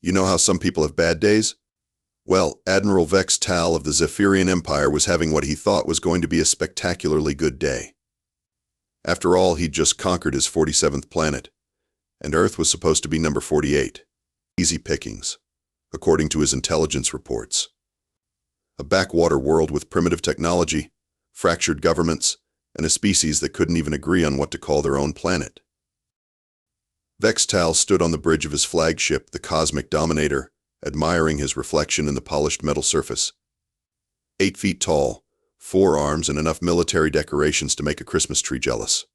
You know how some people have bad days? Well, Admiral Vex'tal of the Zephyrian Empire was having what he thought was going to be a spectacularly good day. After all, he'd just conquered his 47th planet, and Earth was supposed to be number 48. Easy pickings, according to his intelligence reports. A backwater world with primitive technology, fractured governments, and a species that couldn't even agree on what to call their own planet. Vex'tal stood on the bridge of his flagship, the Cosmic Dominator, admiring his reflection in the polished metal surface. 8 feet tall, 4 arms, and enough military decorations to make a Christmas tree jealous.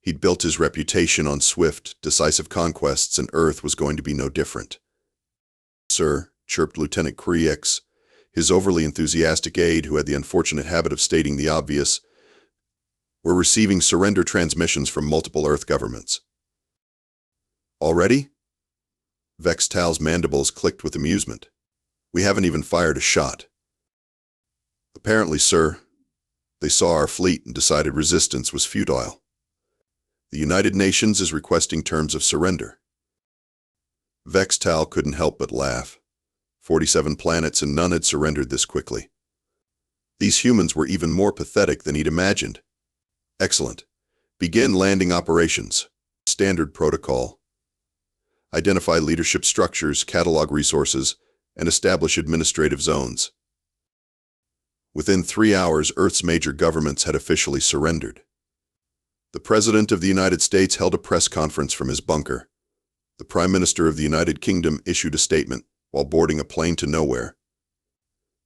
He'd built his reputation on swift, decisive conquests, and Earth was going to be no different. "Sir," chirped Lieutenant Qrix, his overly enthusiastic aide who had the unfortunate habit of stating the obvious, "we're receiving surrender transmissions from multiple Earth governments." "Already?" Vex'tal's mandibles clicked with amusement. "We haven't even fired a shot." "Apparently, sir, they saw our fleet and decided resistance was futile. The United Nations is requesting terms of surrender." Vex'tal couldn't help but laugh. 47 planets and none had surrendered this quickly. These humans were even more pathetic than he'd imagined. "Excellent. Begin landing operations. Standard protocol. Identify leadership structures, catalog resources, and establish administrative zones." Within 3 hours, Earth's major governments had officially surrendered. The President of the United States held a press conference from his bunker. The Prime Minister of the United Kingdom issued a statement while boarding a plane to nowhere.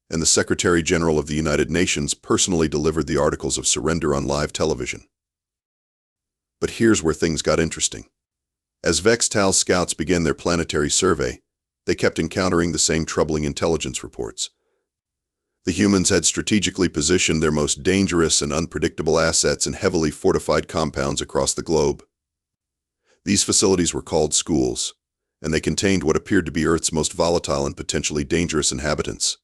And the Secretary General of the United Nations personally delivered the articles of surrender on live television. But here's where things got interesting. As Vex'tal's scouts began their planetary survey, they kept encountering the same troubling intelligence reports. The humans had strategically positioned their most dangerous and unpredictable assets in heavily fortified compounds across the globe. These facilities were called schools, and they contained what appeared to be Earth's most volatile and potentially dangerous inhabitants.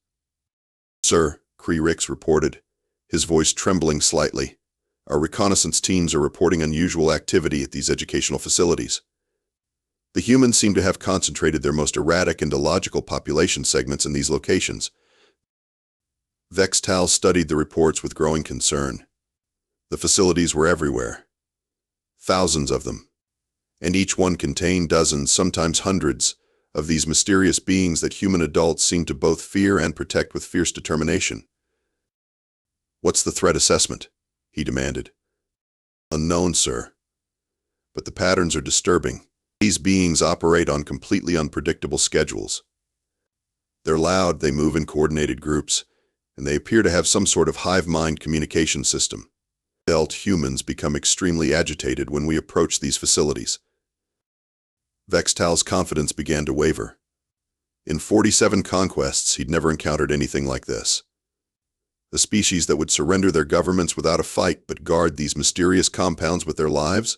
"Sir," Qrix reported, his voice trembling slightly, "our reconnaissance teams are reporting unusual activity at these educational facilities. The humans seem to have concentrated their most erratic and illogical population segments in these locations." Vex'tal studied the reports with growing concern. The facilities were everywhere. Thousands of them. And each one contained dozens, sometimes hundreds, of these mysterious beings that human adults seemed to both fear and protect with fierce determination. "What's the threat assessment?" he demanded. "Unknown, sir. But the patterns are disturbing. These beings operate on completely unpredictable schedules. They're loud, they move in coordinated groups, and they appear to have some sort of hive-mind communication system. Adult humans become extremely agitated when we approach these facilities." Vex'tal's confidence began to waver. In 47 conquests, he'd never encountered anything like this. A species that would surrender their governments without a fight but guard these mysterious compounds with their lives?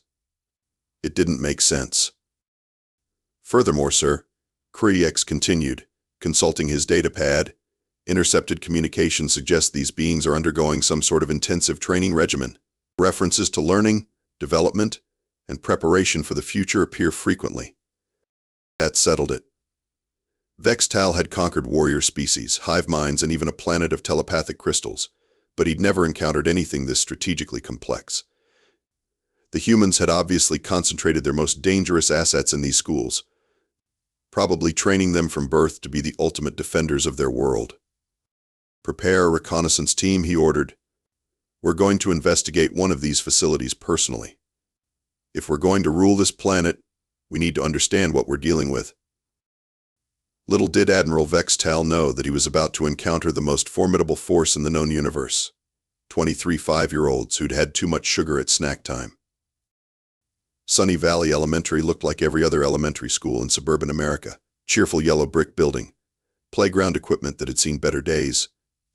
It didn't make sense. "Furthermore, sir," Qrix continued, consulting his datapad, "intercepted communication suggests these beings are undergoing some sort of intensive training regimen. References to learning, development, and preparation for the future appear frequently." That settled it. Vex'tal had conquered warrior species, hive minds, and even a planet of telepathic crystals, but he'd never encountered anything this strategically complex. The humans had obviously concentrated their most dangerous assets in these schools, probably training them from birth to be the ultimate defenders of their world. "Prepare a reconnaissance team," he ordered. "We're going to investigate one of these facilities personally. If we're going to rule this planet, we need to understand what we're dealing with." Little did Admiral Vex'tal know that he was about to encounter the most formidable force in the known universe. 23 5-year-olds who'd had too much sugar at snack time. Sunny Valley Elementary looked like every other elementary school in suburban America. Cheerful yellow brick building, playground equipment that had seen better days,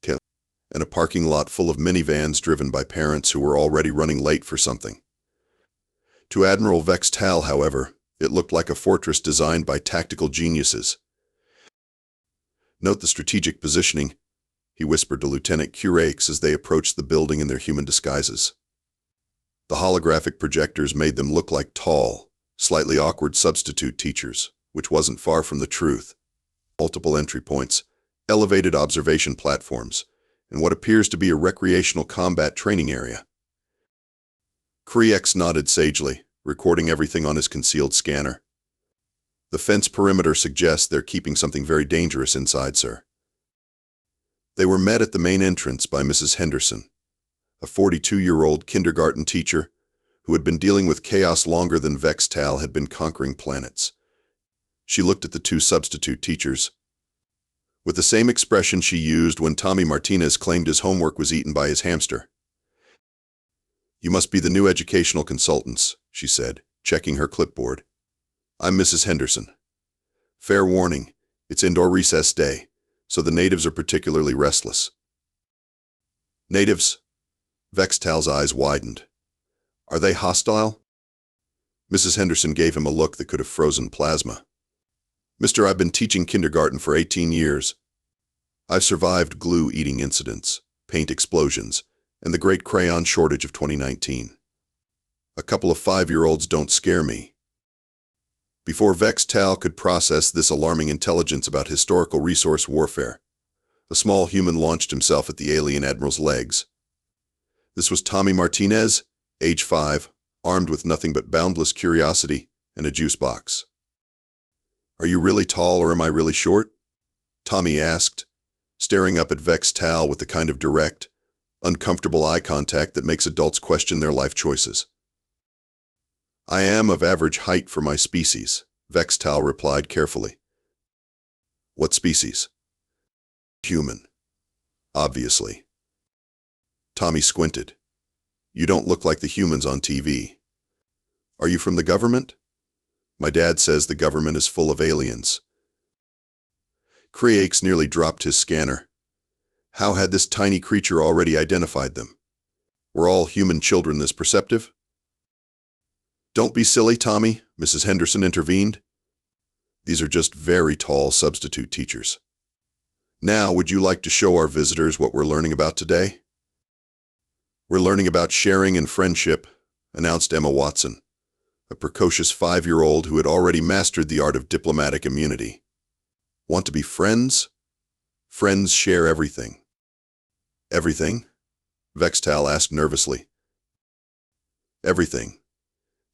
and a parking lot full of minivans driven by parents who were already running late for something. To Admiral Vex'tal, however, it looked like a fortress designed by tactical geniuses. "Note the strategic positioning," he whispered to Lieutenant Qrix as they approached the building in their human disguises. The holographic projectors made them look like tall, slightly awkward substitute teachers, which wasn't far from the truth. Multiple entry points, elevated observation platforms, and what appears to be a recreational combat training area. Qrix nodded sagely, recording everything on his concealed scanner. The fence perimeter suggests they're keeping something very dangerous inside, sir. They were met at the main entrance by Mrs. Henderson, a 42-year-old kindergarten teacher who had been dealing with chaos longer than Vex'tal had been conquering planets. She looked at the two substitute teachers with the same expression she used when Tommy Martinez claimed his homework was eaten by his hamster. "You must be the new educational consultants," she said, checking her clipboard. "I'm Mrs. Henderson. Fair warning, it's indoor recess day, so the natives are particularly restless." "Natives?" Vex'tal's eyes widened. "Are they hostile?" Mrs. Henderson gave him a look that could have frozen plasma. "Mister, I've been teaching kindergarten for 18 years. I've survived glue-eating incidents, paint explosions, and the great crayon shortage of 2019. A couple of 5-year-olds don't scare me." Before Vex'tal could process this alarming intelligence about historical resource warfare, a small human launched himself at the alien admiral's legs. This was Tommy Martinez, age 5, armed with nothing but boundless curiosity and a juice box. "Are you really tall or am I really short?" Tommy asked, staring up at Vex'tal with the kind of direct, uncomfortable eye contact that makes adults question their life choices. "I am of average height for my species," Vex'tal replied carefully. "What species?" "Human. Obviously." Tommy squinted. "You don't look like the humans on TV. Are you from the government?" "My dad says the government is full of aliens." Qrix nearly dropped his scanner. How had this tiny creature already identified them? Were all human children this perceptive? "Don't be silly, Tommy," Mrs. Henderson intervened. "These are just very tall substitute teachers. Now, would you like to show our visitors what we're learning about today?" "We're learning about sharing and friendship," announced Emma Watson, a precocious 5-year-old who had already mastered the art of diplomatic immunity. "Want to be friends? Friends share everything." "Everything?" Vex'tal asked nervously. "Everything,"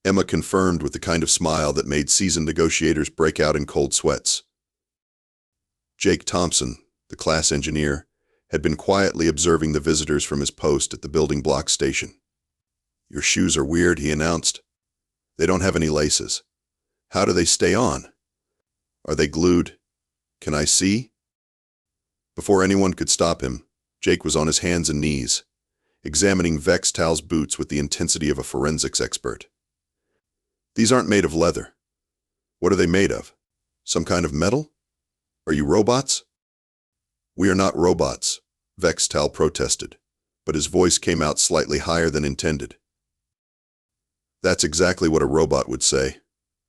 Emma confirmed with the kind of smile that made seasoned negotiators break out in cold sweats. Jake Thompson, the class engineer, had been quietly observing the visitors from his post at the building block station. "Your shoes are weird," he announced. "They don't have any laces. How do they stay on? Are they glued? Can I see?" Before anyone could stop him, Jake was on his hands and knees, examining Vex'tal's boots with the intensity of a forensics expert. "These aren't made of leather. What are they made of? Some kind of metal? Are you robots?" "We are not robots," Vex'tal protested, but his voice came out slightly higher than intended. "That's exactly what a robot would say,"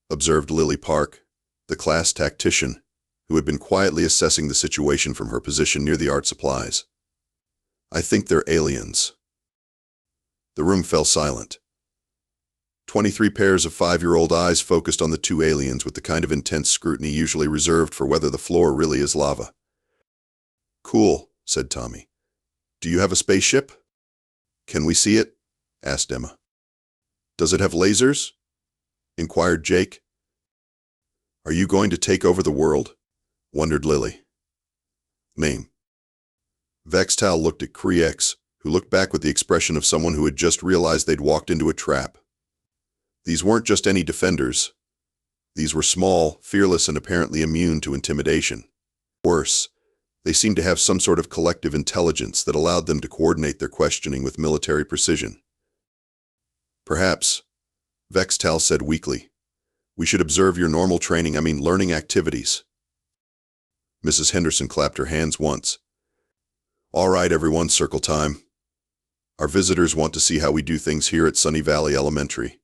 observed Lily Park, the class tactician, who had been quietly assessing the situation from her position near the art supplies. "I think they're aliens." The room fell silent. 23 pairs of 5-year-old eyes focused on the two aliens with the kind of intense scrutiny usually reserved for whether the floor really is lava. "Cool," said Tommy. "Do you have a spaceship?" "Can we see it?" asked Emma. "Does it have lasers?" inquired Jake. "Are you going to take over the world?" wondered Lily. "Name." Vex'tal looked at Qrix, who looked back with the expression of someone who had just realized they'd walked into a trap. These weren't just any defenders. These were small, fearless, and apparently immune to intimidation. Worse, they seemed to have some sort of collective intelligence that allowed them to coordinate their questioning with military precision. "Perhaps," Vex'tal said weakly, "we should observe your normal learning activities." Mrs. Henderson clapped her hands once. "All right, everyone, circle time. Our visitors want to see how we do things here at Sunny Valley Elementary."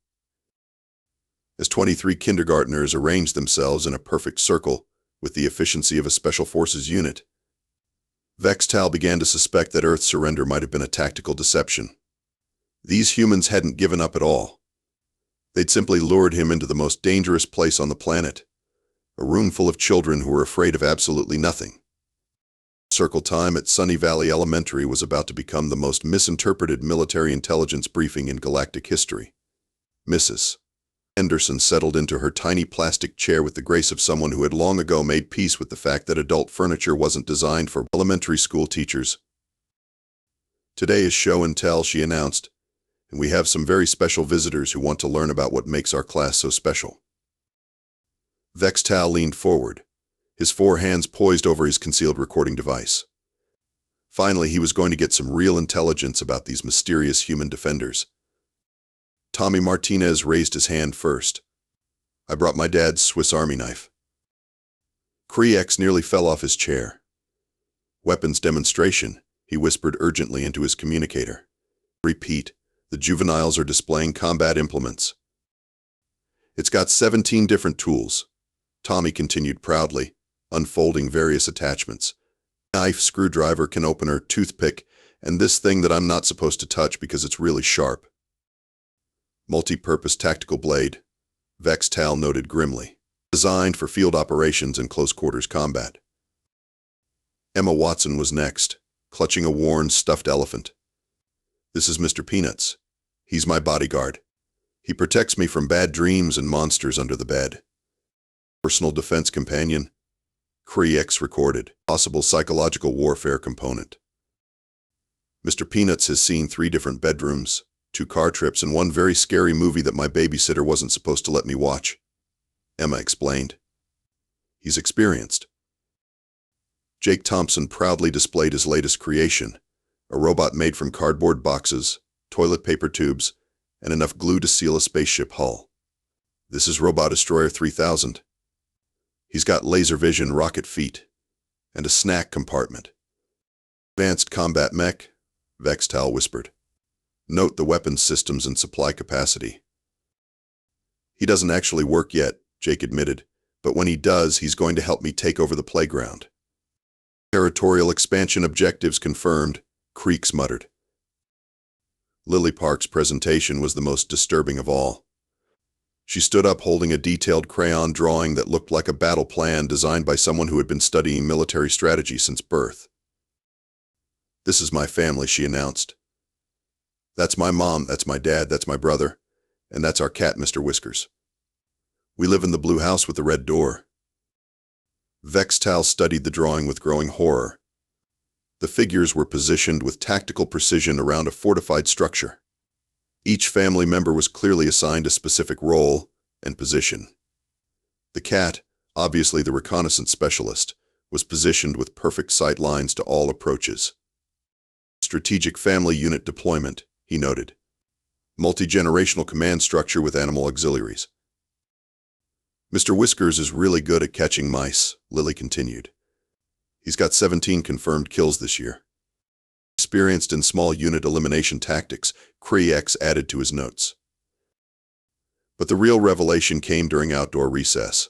As 23 kindergartners arranged themselves in a perfect circle with the efficiency of a special forces unit, Vex'tal began to suspect that Earth's surrender might have been a tactical deception. These humans hadn't given up at all. They'd simply lured him into the most dangerous place on the planet, a room full of children who were afraid of absolutely nothing. Circle time at Sunny Valley Elementary was about to become the most misinterpreted military intelligence briefing in galactic history. Mrs. Henderson settled into her tiny plastic chair with the grace of someone who had long ago made peace with the fact that adult furniture wasn't designed for elementary school teachers. Today is show and tell, she announced, and we have some very special visitors who want to learn about what makes our class so special. Vex'tal leaned forward, his 4 hands poised over his concealed recording device. Finally, he was going to get some real intelligence about these mysterious human defenders. Tommy Martinez raised his hand first. I brought my dad's Swiss Army knife. Qrix nearly fell off his chair. Weapons demonstration, he whispered urgently into his communicator. Repeat, the juveniles are displaying combat implements. It's got 17 different tools, Tommy continued proudly, unfolding various attachments. Knife, screwdriver, can opener, toothpick, and this thing that I'm not supposed to touch because it's really sharp. Multi-purpose tactical blade, Vex'tal noted grimly, designed for field operations and close-quarters combat. Emma Watson was next, clutching a worn, stuffed elephant. This is Mr. Peanuts. He's my bodyguard. He protects me from bad dreams and monsters under the bed. Personal defense companion, Qrix recorded, possible psychological warfare component. Mr. Peanuts has seen 3 different bedrooms, 2 car trips, and 1 very scary movie that my babysitter wasn't supposed to let me watch, Emma explained. He's experienced. Jake Thompson proudly displayed his latest creation, a robot made from cardboard boxes, toilet paper tubes, and enough glue to seal a spaceship hull. This is Robot Destroyer 3000. He's got laser vision rocket feet and a snack compartment. Advanced combat mech, Vex'tal whispered. Note the weapons systems and supply capacity. He doesn't actually work yet, Jake admitted, but when he does, he's going to help me take over the playground. Territorial expansion objectives confirmed, Qrix muttered. Lily Park's presentation was the most disturbing of all. She stood up holding a detailed crayon drawing that looked like a battle plan designed by someone who had been studying military strategy since birth. This is my family, she announced. That's my mom, that's my dad, that's my brother, and that's our cat, Mr. Whiskers. We live in the blue house with the red door. Vex'tal studied the drawing with growing horror. The figures were positioned with tactical precision around a fortified structure. Each family member was clearly assigned a specific role and position. The cat, obviously the reconnaissance specialist, was positioned with perfect sight lines to all approaches. Strategic family unit deployment, he noted. Multi-generational command structure with animal auxiliaries. Mr. Whiskers is really good at catching mice, Lily continued. He's got 17 confirmed kills this year. Experienced in small unit elimination tactics, Qrix added to his notes. But the real revelation came during outdoor recess.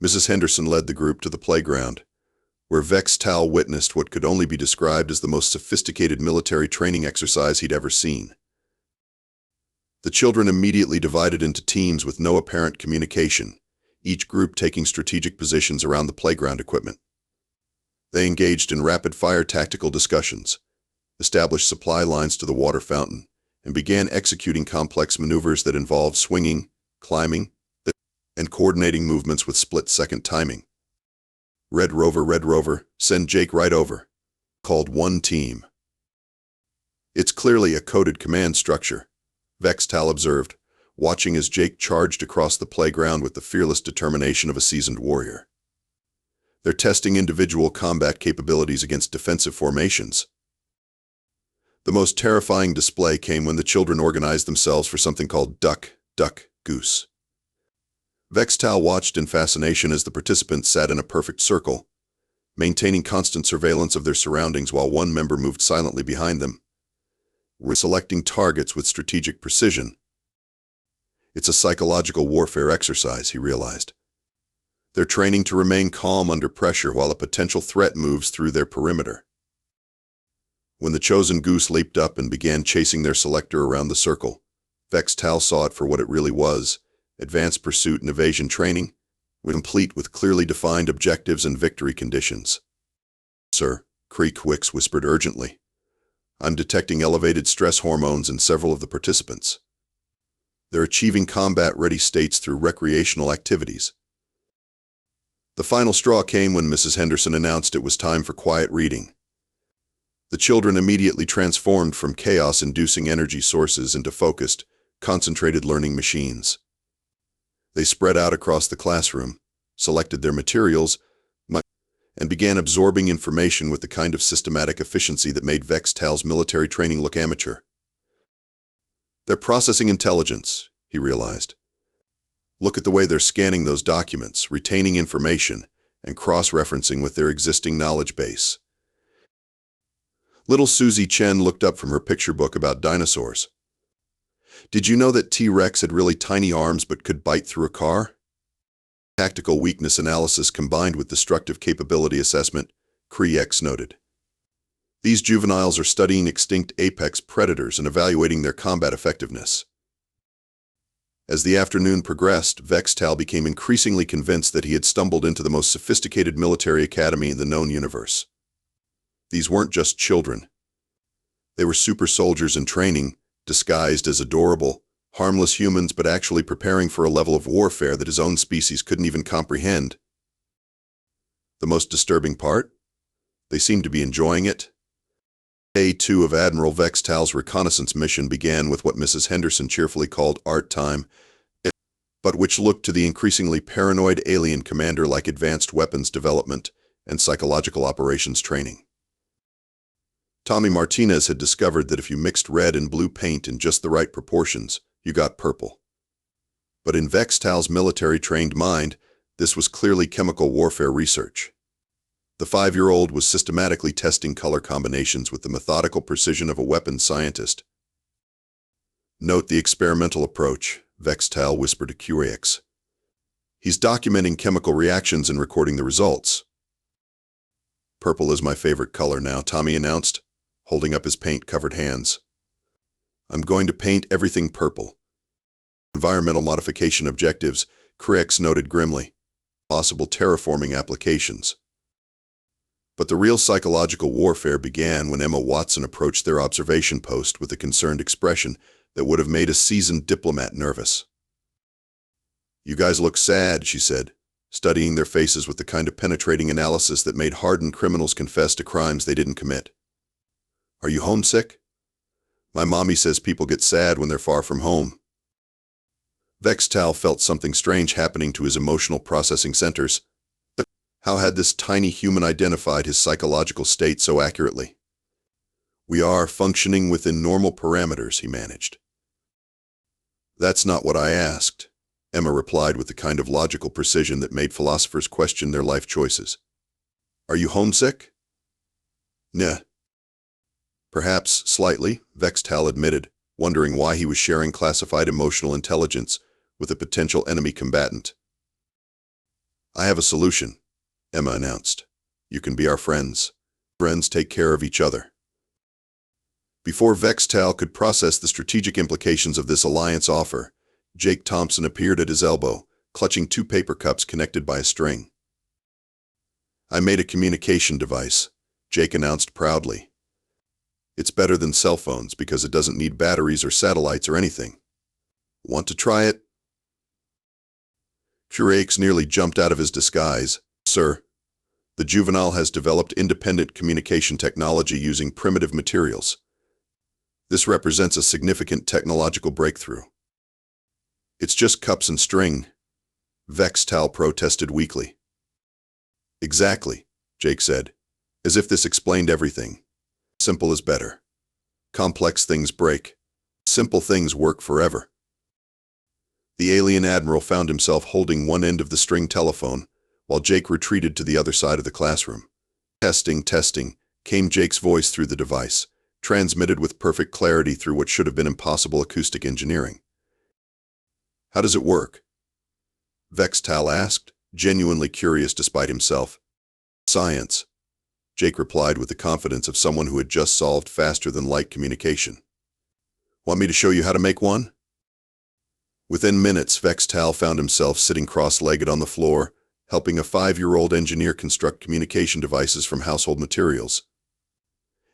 Mrs. Henderson led the group to the playground, where Vex'tal witnessed what could only be described as the most sophisticated military training exercise he'd ever seen. The children immediately divided into teams with no apparent communication, each group taking strategic positions around the playground equipment. They engaged in rapid-fire tactical discussions, established supply lines to the water fountain, and began executing complex maneuvers that involved swinging, climbing, and coordinating movements with split-second timing. Red Rover, send Jake right over, called one team. It's clearly a coded command structure, Vex'tal observed, watching as Jake charged across the playground with the fearless determination of a seasoned warrior. They're testing individual combat capabilities against defensive formations. The most terrifying display came when the children organized themselves for something called duck, goose. Vex'tal watched in fascination as the participants sat in a perfect circle, maintaining constant surveillance of their surroundings while one member moved silently behind them, selecting targets with strategic precision. It's a psychological warfare exercise, he realized. They're training to remain calm under pressure while a potential threat moves through their perimeter. When the chosen goose leaped up and began chasing their selector around the circle, Vex'tal saw it for what it really was: advanced pursuit and evasion training, complete with clearly defined objectives and victory conditions. Sir, Qrix whispered urgently. I'm detecting elevated stress hormones in several of the participants. They're achieving combat-ready states through recreational activities. The final straw came when Mrs. Henderson announced it was time for quiet reading. The children immediately transformed from chaos-inducing energy sources into focused, concentrated learning machines. They spread out across the classroom, selected their materials, and began absorbing information with the kind of systematic efficiency that made Vex'tal's military training look amateur. They're processing intelligence, he realized. Look at the way they're scanning those documents, retaining information, and cross-referencing with their existing knowledge base. Little Susie Chen looked up from her picture book about dinosaurs. Did you know that T-Rex had really tiny arms but could bite through a car? Tactical weakness analysis combined with destructive capability assessment, Qrix noted. These juveniles are studying extinct apex predators and evaluating their combat effectiveness. As the afternoon progressed, Vex'tal became increasingly convinced that he had stumbled into the most sophisticated military academy in the known universe. These weren't just children. They were super soldiers in training, disguised as adorable, harmless humans but actually preparing for a level of warfare that his own species couldn't even comprehend. The most disturbing part? They seemed to be enjoying it. Day 2 of Admiral Vex'tal's reconnaissance mission began with what Mrs. Henderson cheerfully called art time, but which looked to the increasingly paranoid alien commander like advanced weapons development and psychological operations training. Tommy Martinez had discovered that if you mixed red and blue paint in just the right proportions, you got purple. But in Vex'tal's military-trained mind, this was clearly chemical warfare research. The 5-year-old was systematically testing color combinations with the methodical precision of a weapons scientist. Note the experimental approach, Vex'tal whispered to Qrix. He's documenting chemical reactions and recording the results. Purple is my favorite color now, Tommy announced, holding up his paint-covered hands. I'm going to paint everything purple. Environmental modification objectives, Qrix noted grimly. Possible terraforming applications. But the real psychological warfare began when Emma Watson approached their observation post with a concerned expression that would have made a seasoned diplomat nervous. You guys look sad, she said, studying their faces with the kind of penetrating analysis that made hardened criminals confess to crimes they didn't commit. Are you homesick? My mommy says people get sad when they're far from home. Vex'tal felt something strange happening to his emotional processing centers. How had this tiny human identified his psychological state so accurately? We are functioning within normal parameters, he managed. That's not what I asked, Emma replied with the kind of logical precision that made philosophers question their life choices. Are you homesick? Nah. Perhaps slightly, Vex'tal admitted, wondering why he was sharing classified emotional intelligence with a potential enemy combatant. I have a solution, Emma announced. You can be our friends. Friends take care of each other. Before Vex'tal could process the strategic implications of this alliance offer, Jake Thompson appeared at his elbow, clutching 2 paper cups connected by a string. I made a communication device, Jake announced proudly. It's better than cell phones because it doesn't need batteries or satellites or anything. Want to try it? Qrix nearly jumped out of his disguise. Sir, the juvenile has developed independent communication technology using primitive materials. This represents a significant technological breakthrough. It's just cups and string, Vex'tal protested weakly. Exactly, Jake said, as if this explained everything. Simple is better. Complex things break. Simple things work forever. The alien admiral found himself holding one end of the string telephone, while Jake retreated to the other side of the classroom. Testing, came Jake's voice through the device, transmitted with perfect clarity through what should have been impossible acoustic engineering. How does it work? Vex'tal asked, genuinely curious despite himself. Science, Jake replied with the confidence of someone who had just solved faster-than-light communication. Want me to show you how to make one? Within minutes, Vex'tal found himself sitting cross-legged on the floor, helping a 5-year-old engineer construct communication devices from household materials.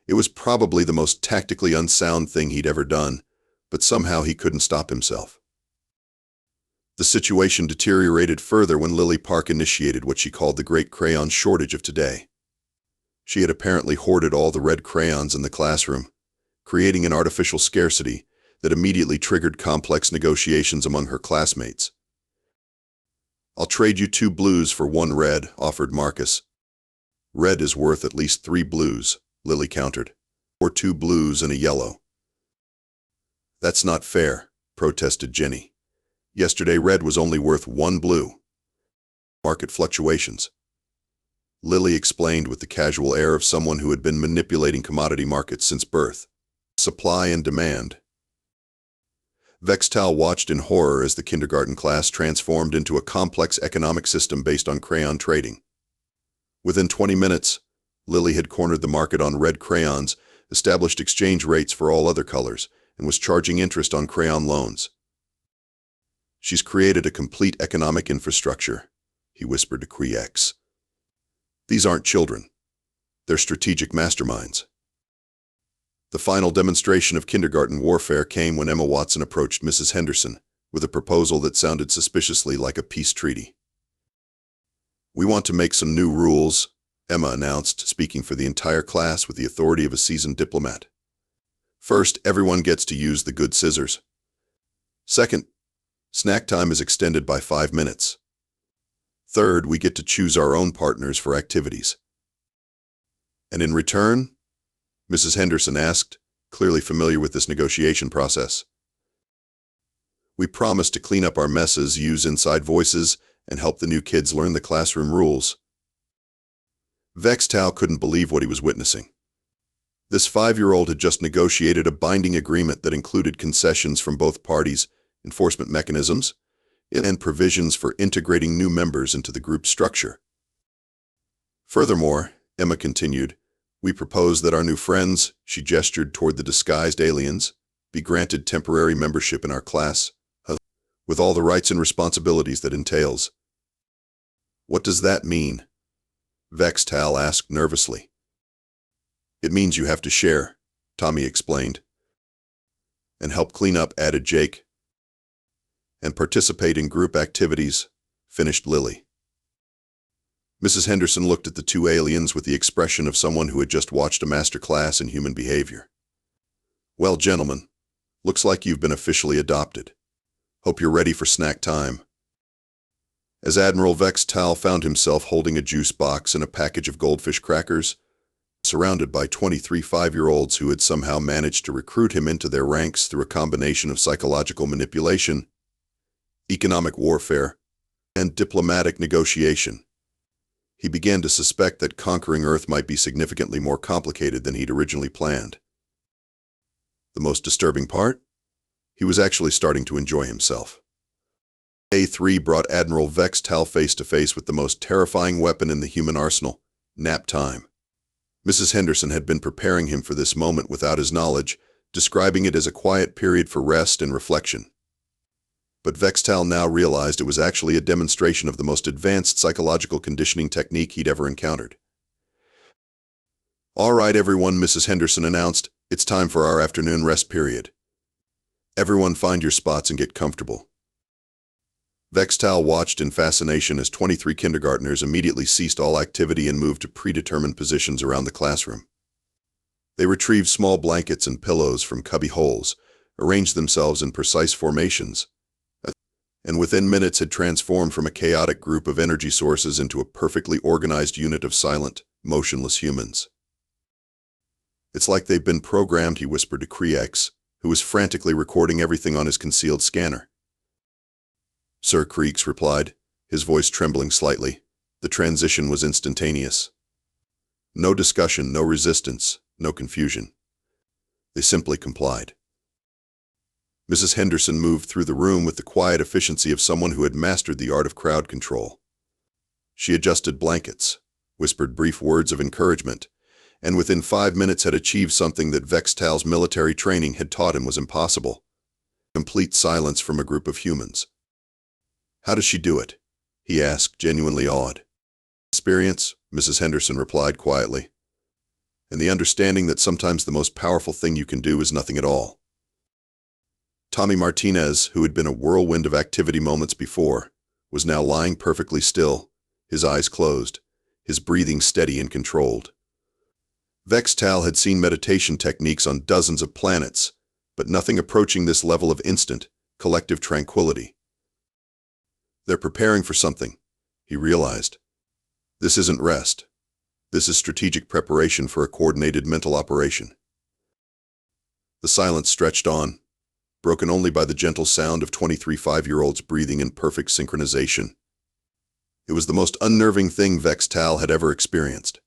It was probably the most tactically unsound thing he'd ever done, but somehow he couldn't stop himself. The situation deteriorated further when Lily Park initiated what she called the Great Crayon Shortage of today. She had apparently hoarded all the red crayons in the classroom, creating an artificial scarcity that immediately triggered complex negotiations among her classmates. "I'll trade you 2 blues for 1 red," offered Marcus. "Red is worth at least 3 blues," Lily countered, "or 2 blues and a yellow." "That's not fair," protested Jenny. "Yesterday red was only worth 1 blue." "Market fluctuations," Lily explained with the casual air of someone who had been manipulating commodity markets since birth. "Supply and demand." Vex'tal watched in horror as the kindergarten class transformed into a complex economic system based on crayon trading. Within 20 minutes, Lily had cornered the market on red crayons, established exchange rates for all other colors, and was charging interest on crayon loans. "She's created a complete economic infrastructure," he whispered to Qrix. "These aren't children. They're strategic masterminds." The final demonstration of kindergarten warfare came when Emma Watson approached Mrs. Henderson with a proposal that sounded suspiciously like a peace treaty. "We want to make some new rules," Emma announced, speaking for the entire class with the authority of a seasoned diplomat. "First, everyone gets to use the good scissors. Second, snack time is extended by 5 minutes. Third, we get to choose our own partners for activities." "And in return?" Mrs. Henderson asked, clearly familiar with this negotiation process. "We promise to clean up our messes, use inside voices, and help the new kids learn the classroom rules." Vex'tal couldn't believe what he was witnessing. This 5-year-old had just negotiated a binding agreement that included concessions from both parties, enforcement mechanisms, and provisions for integrating new members into the group structure. "Furthermore," Emma continued, "we propose that our new friends," she gestured toward the disguised aliens, "be granted temporary membership in our class, with all the rights and responsibilities that entails." "What does that mean?" Vex'tal asked nervously. "It means you have to share," Tommy explained. "And help clean up," added Jake. "And participate in group activities," finished Lily. Mrs. Henderson looked at the 2 aliens with the expression of someone who had just watched a master class in human behavior. "Well, gentlemen, looks like you've been officially adopted. Hope you're ready for snack time." As Admiral Vex'tal found himself holding a juice box and a package of goldfish crackers, surrounded by 23 5-year-olds who had somehow managed to recruit him into their ranks through a combination of psychological manipulation, economic warfare, and diplomatic negotiation, he began to suspect that conquering Earth might be significantly more complicated than he'd originally planned. The most disturbing part? He was actually starting to enjoy himself. Day 3 brought Admiral Vex'tal face to face with the most terrifying weapon in the human arsenal, nap time. Mrs. Henderson had been preparing him for this moment without his knowledge, describing it as a quiet period for rest and reflection. But Vex'tal now realized it was actually a demonstration of the most advanced psychological conditioning technique he'd ever encountered. "All right, everyone," Mrs. Henderson announced, "it's time for our afternoon rest period. Everyone find your spots and get comfortable." Vex'tal watched in fascination as 23 kindergartners immediately ceased all activity and moved to predetermined positions around the classroom. They retrieved small blankets and pillows from cubby holes, arranged themselves in precise formations, and within minutes had transformed from a chaotic group of energy sources into a perfectly organized unit of silent, motionless humans. "It's like they've been programmed," he whispered to Qrix, who was frantically recording everything on his concealed scanner. "Sir," Qrix replied, his voice trembling slightly. The transition was instantaneous. No discussion, no resistance, no confusion. They simply complied. Mrs. Henderson moved through the room with the quiet efficiency of someone who had mastered the art of crowd control. She adjusted blankets, whispered brief words of encouragement, and within 5 minutes had achieved something that Vex'tal's military training had taught him was impossible: complete silence from a group of humans. "How does she do it?" he asked, genuinely awed. "Experience," Mrs. Henderson replied quietly, "and the understanding that sometimes the most powerful thing you can do is nothing at all." Tommy Martinez, who had been a whirlwind of activity moments before, was now lying perfectly still, his eyes closed, his breathing steady and controlled. Vex'tal had seen meditation techniques on dozens of planets, but nothing approaching this level of instant, collective tranquility. "They're preparing for something," he realized. "This isn't rest. This is strategic preparation for a coordinated mental operation." The silence stretched on, broken only by the gentle sound of 23 5-year-olds breathing in perfect synchronization. It was the most unnerving thing Vex'tal had ever experienced.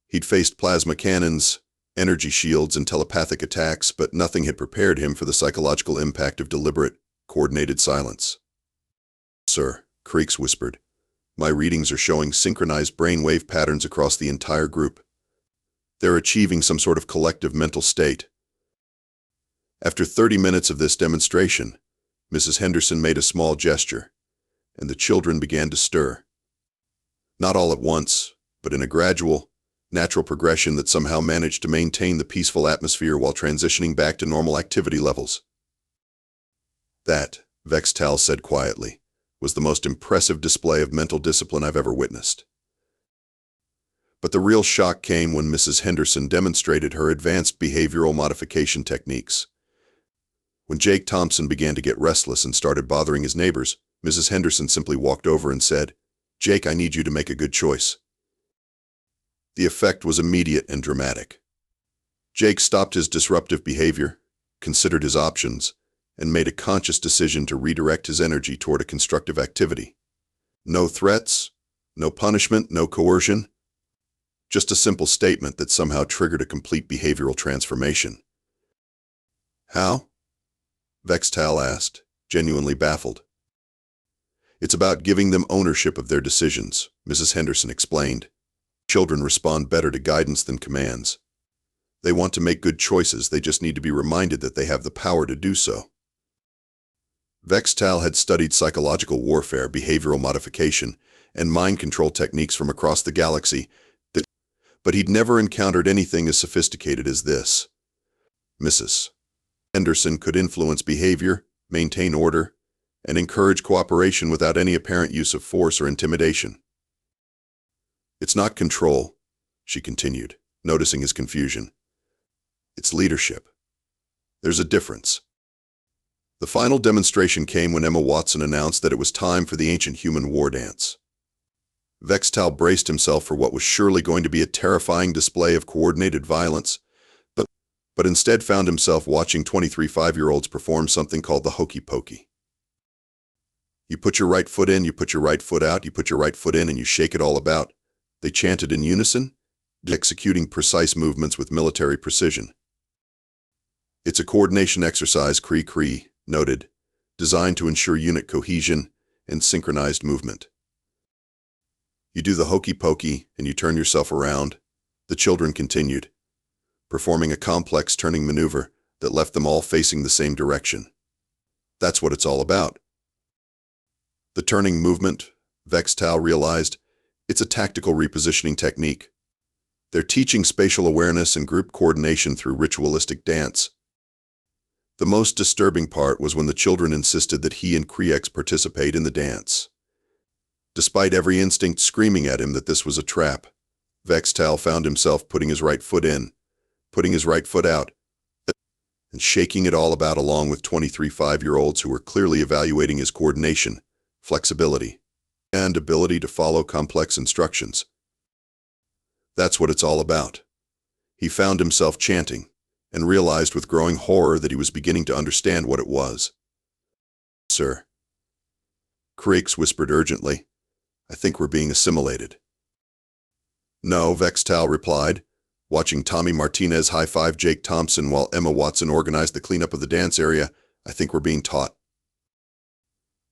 He'd faced plasma cannons, energy shields, and telepathic attacks, but nothing had prepared him for the psychological impact of deliberate, coordinated silence. "Sir," Qrix whispered, "my readings are showing synchronized brainwave patterns across the entire group. They're achieving some sort of collective mental state." After 30 minutes of this demonstration, Mrs. Henderson made a small gesture, and the children began to stir. Not all at once, but in a gradual, natural progression that somehow managed to maintain the peaceful atmosphere while transitioning back to normal activity levels. "That," Vex'tal said quietly, "was the most impressive display of mental discipline I've ever witnessed." But the real shock came when Mrs. Henderson demonstrated her advanced behavioral modification techniques. When Jake Thompson began to get restless and started bothering his neighbors, Mrs. Henderson simply walked over and said, "Jake, I need you to make a good choice." The effect was immediate and dramatic. Jake stopped his disruptive behavior, considered his options, and made a conscious decision to redirect his energy toward a constructive activity. No threats, no punishment, no coercion. Just a simple statement that somehow triggered a complete behavioral transformation. "How?" Vex'tal asked, genuinely baffled. "It's about giving them ownership of their decisions," Mrs. Henderson explained. "Children respond better to guidance than commands. They want to make good choices, they just need to be reminded that they have the power to do so." Vex'tal had studied psychological warfare, behavioral modification, and mind control techniques from across the galaxy, but he'd never encountered anything as sophisticated as this. Mrs. Henderson could influence behavior, maintain order, and encourage cooperation without any apparent use of force or intimidation. "It's not control," she continued, noticing his confusion. "It's leadership. There's a difference." The final demonstration came when Emma Watson announced that it was time for the ancient human war dance. Vex'tal braced himself for what was surely going to be a terrifying display of coordinated violence, but instead found himself watching 23 5-year-olds perform something called the hokey pokey. "You put your right foot in, you put your right foot out, you put your right foot in, and you shake it all about," they chanted in unison, executing precise movements with military precision. "It's a coordination exercise," Qrix noted, "designed to ensure unit cohesion and synchronized movement." "You do the hokey pokey and you turn yourself around," the children continued, performing a complex turning maneuver that left them all facing the same direction. "That's what it's all about." The turning movement, Vex'tal realized, it's a tactical repositioning technique. They're teaching spatial awareness and group coordination through ritualistic dance. The most disturbing part was when the children insisted that he and Qrix participate in the dance. Despite every instinct screaming at him that this was a trap, Vex'tal found himself putting his right foot in, putting his right foot out, and shaking it all about along with 23 5-year-olds who were clearly evaluating his coordination, flexibility, and ability to follow complex instructions. That's what it's all about. He found himself chanting, and realized with growing horror that he was beginning to understand what it was. "Sir," Qrix whispered urgently, "I think we're being assimilated." "No," Vex'tal replied, watching Tommy Martinez high-five Jake Thompson while Emma Watson organized the cleanup of the dance area. "I think we're being taught."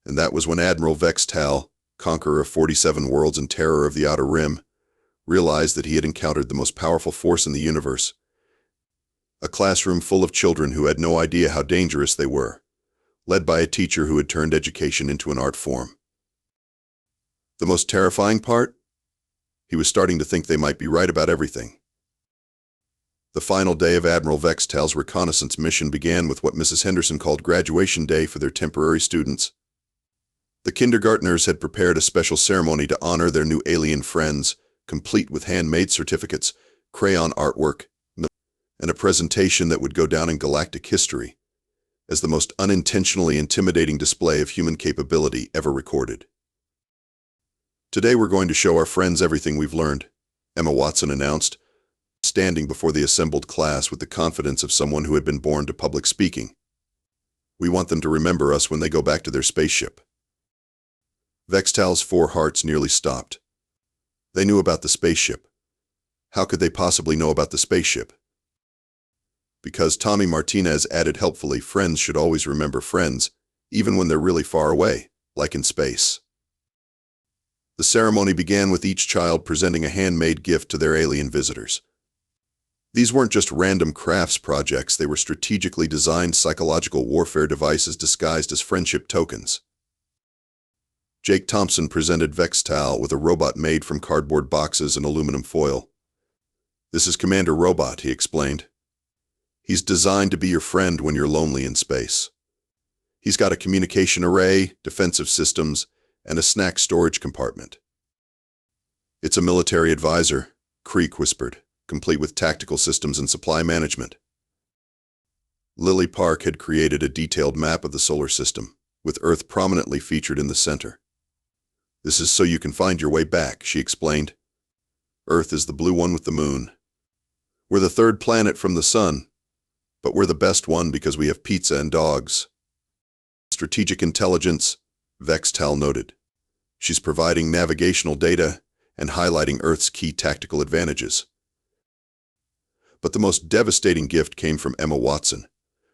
And that was when Admiral Vex'tal, conqueror of 47 worlds and terror of the Outer Rim, realized that he had encountered the most powerful force in the universe. A classroom full of children who had no idea how dangerous they were, led by a teacher who had turned education into an art form. The most terrifying part? He was starting to think they might be right about everything. The final day of Admiral Vex'tal's reconnaissance mission began with what Mrs. Henderson called graduation day for their temporary students. The kindergartners had prepared a special ceremony to honor their new alien friends, complete with handmade certificates, crayon artwork, and a presentation that would go down in galactic history as the most unintentionally intimidating display of human capability ever recorded. "Today we're going to show our friends everything we've learned," Emma Watson announced, standing before the assembled class with the confidence of someone who had been born to public speaking. "We want them to remember us when they go back to their spaceship." Vex'tal's 4 hearts nearly stopped. They knew about the spaceship. How could they possibly know about the spaceship? Because Tommy Martinez added helpfully, friends should always remember friends, even when they're really far away, like in space. The ceremony began with each child presenting a handmade gift to their alien visitors. These weren't just random crafts projects, they were strategically designed psychological warfare devices disguised as friendship tokens. Jake Thompson presented Vex'tal with a robot made from cardboard boxes and aluminum foil. "This is Commander Robot," he explained. "He's designed to be your friend when you're lonely in space. He's got a communication array, defensive systems, and a snack storage compartment." "It's a military advisor," Qrix whispered, "complete with tactical systems and supply management." Lily Park had created a detailed map of the solar system, with Earth prominently featured in the center. "This is so you can find your way back," she explained. "Earth is the blue one with the moon. We're the 3rd planet from the sun, but we're the best one because we have pizza and dogs." "Strategic intelligence," Vex'tal noted. "She's providing navigational data and highlighting Earth's key tactical advantages." But the most devastating gift came from Emma Watson,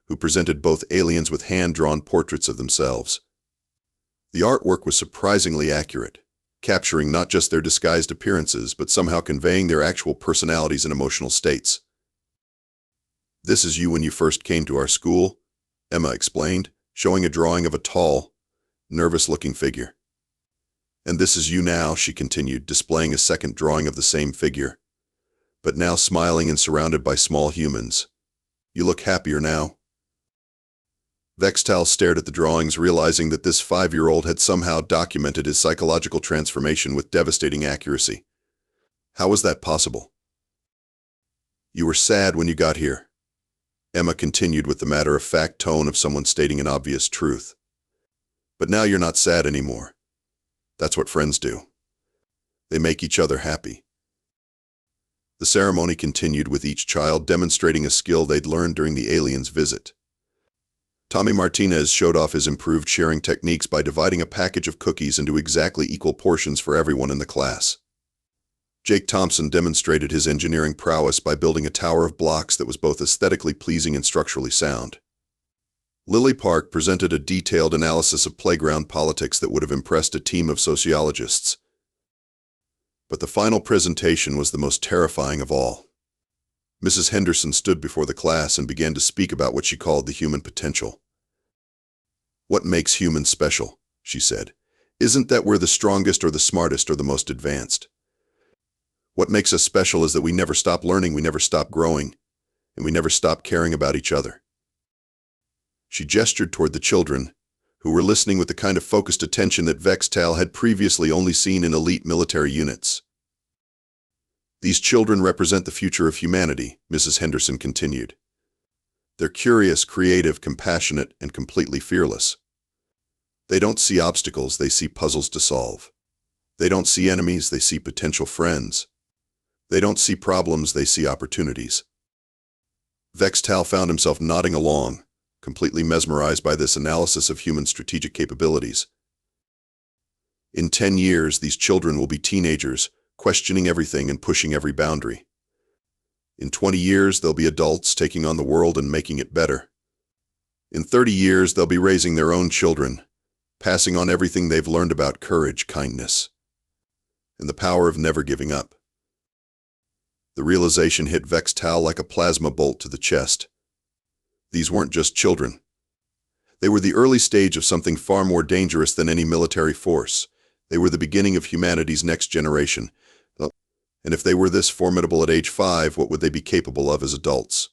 who presented both aliens with hand-drawn portraits of themselves. The artwork was surprisingly accurate, capturing not just their disguised appearances, but somehow conveying their actual personalities and emotional states. "This is you when you first came to our school," Emma explained, showing a drawing of a tall, nervous-looking figure. "And this is you now," she continued, displaying a second drawing of the same figure, but now smiling and surrounded by small humans. "You look happier now." Vex'tal stared at the drawings, realizing that this 5-year-old had somehow documented his psychological transformation with devastating accuracy. How was that possible? "You were sad when you got here," Emma continued with the matter-of-fact tone of someone stating an obvious truth. "But now you're not sad anymore. That's what friends do. They make each other happy." The ceremony continued with each child demonstrating a skill they'd learned during the aliens' visit. Tommy Martinez showed off his improved sharing techniques by dividing a package of cookies into exactly equal portions for everyone in the class. Jake Thompson demonstrated his engineering prowess by building a tower of blocks that was both aesthetically pleasing and structurally sound. Lily Park presented a detailed analysis of playground politics that would have impressed a team of sociologists. But the final presentation was the most terrifying of all. Mrs. Henderson stood before the class and began to speak about what she called the human potential. "What makes humans special," she said, "isn't that we're the strongest or the smartest or the most advanced. What makes us special is that we never stop learning, we never stop growing, and we never stop caring about each other." She gestured toward the children, who were listening with the kind of focused attention that Vex'tal had previously only seen in elite military units. "These children represent the future of humanity," Mrs. Henderson continued. "They're curious, creative, compassionate, and completely fearless. They don't see obstacles, they see puzzles to solve. They don't see enemies, they see potential friends. They don't see problems, they see opportunities." Vex'tal found himself nodding along, completely mesmerized by this analysis of human strategic capabilities. In 10 years, these children will be teenagers, questioning everything and pushing every boundary. In 20 years, they'll be adults taking on the world and making it better. In 30 years, they'll be raising their own children, passing on everything they've learned about courage, kindness, and the power of never giving up. The realization hit Vex'tal like a plasma bolt to the chest. These weren't just children. They were the early stage of something far more dangerous than any military force. They were the beginning of humanity's next generation. And if they were this formidable at age 5, what would they be capable of as adults?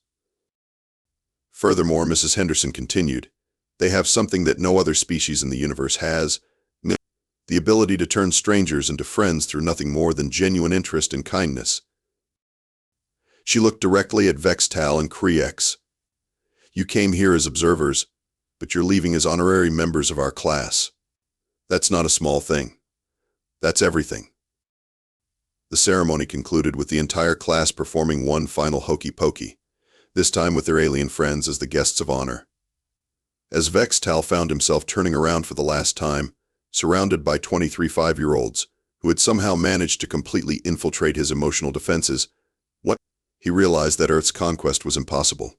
Furthermore, Mrs. Henderson continued, they have something that no other species in the universe has, the ability to turn strangers into friends through nothing more than genuine interest and kindness. She looked directly at Vex'tal and Qrix. You came here as observers, but you're leaving as honorary members of our class. That's not a small thing. That's everything. The ceremony concluded with the entire class performing one final hokey pokey, this time with their alien friends as the guests of honor. As Vex'tal found himself turning around for the last time, surrounded by 23 5-year-olds who had somehow managed to completely infiltrate his emotional defenses, he realized that Earth's conquest was impossible.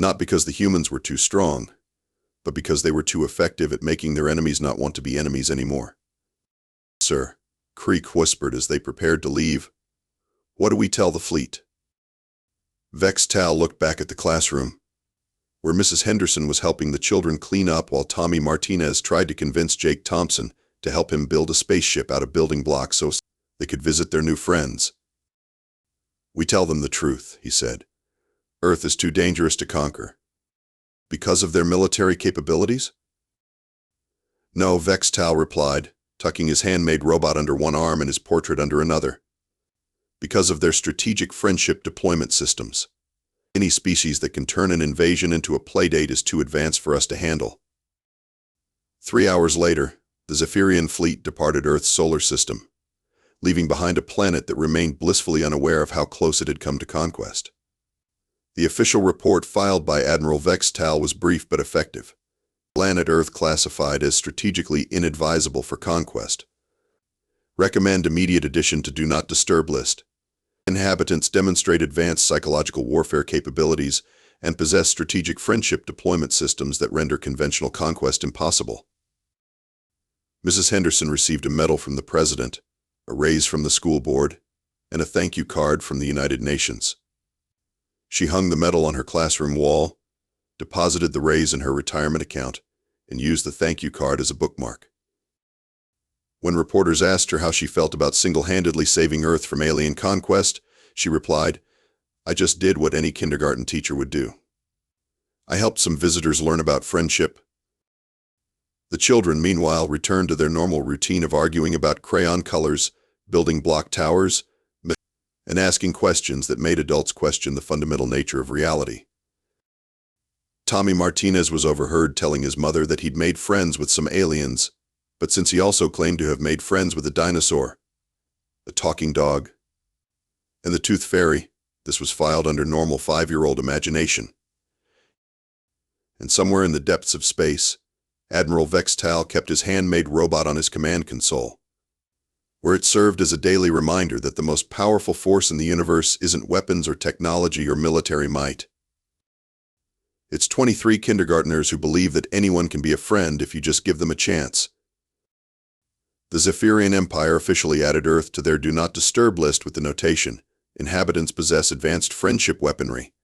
Not because the humans were too strong, but because they were too effective at making their enemies not want to be enemies anymore. Sir, Qrix whispered as they prepared to leave. What do we tell the fleet? Vex'tal looked back at the classroom, where Mrs. Henderson was helping the children clean up while Tommy Martinez tried to convince Jake Thompson to help him build a spaceship out of building blocks so they could visit their new friends. We tell them the truth, he said. Earth is too dangerous to conquer. Because of their military capabilities? No, Vex'tal replied, tucking his handmade robot under one arm and his portrait under another. Because of their strategic friendship deployment systems. Any species that can turn an invasion into a playdate is too advanced for us to handle. 3 hours later, the Zephyrian fleet departed Earth's solar system, leaving behind a planet that remained blissfully unaware of how close it had come to conquest. The official report filed by Admiral Vex'tal was brief but effective. Planet Earth classified as strategically inadvisable for conquest. Recommend immediate addition to Do Not Disturb list. Inhabitants demonstrate advanced psychological warfare capabilities and possess strategic friendship deployment systems that render conventional conquest impossible. Mrs. Henderson received a medal from the President, a raise from the school board, and a thank you card from the United Nations. She hung the medal on her classroom wall, deposited the raise in her retirement account, and used the thank you card as a bookmark. When reporters asked her how she felt about single-handedly saving Earth from alien conquest, she replied, I just did what any kindergarten teacher would do. I helped some visitors learn about friendship. The children, meanwhile, returned to their normal routine of arguing about crayon colors, building block towers, and asking questions that made adults question the fundamental nature of reality. Tommy Martinez was overheard telling his mother that he'd made friends with some aliens, but since he also claimed to have made friends with a dinosaur, a talking dog, and the tooth fairy, this was filed under normal 5-year-old imagination. And somewhere in the depths of space, Admiral Vex'tal kept his handmade robot on his command console, where it served as a daily reminder that the most powerful force in the universe isn't weapons or technology or military might. It's 23 kindergartners who believe that anyone can be a friend if you just give them a chance. The Zephyrian Empire officially added Earth to their Do Not Disturb list with the notation, inhabitants possess advanced friendship weaponry.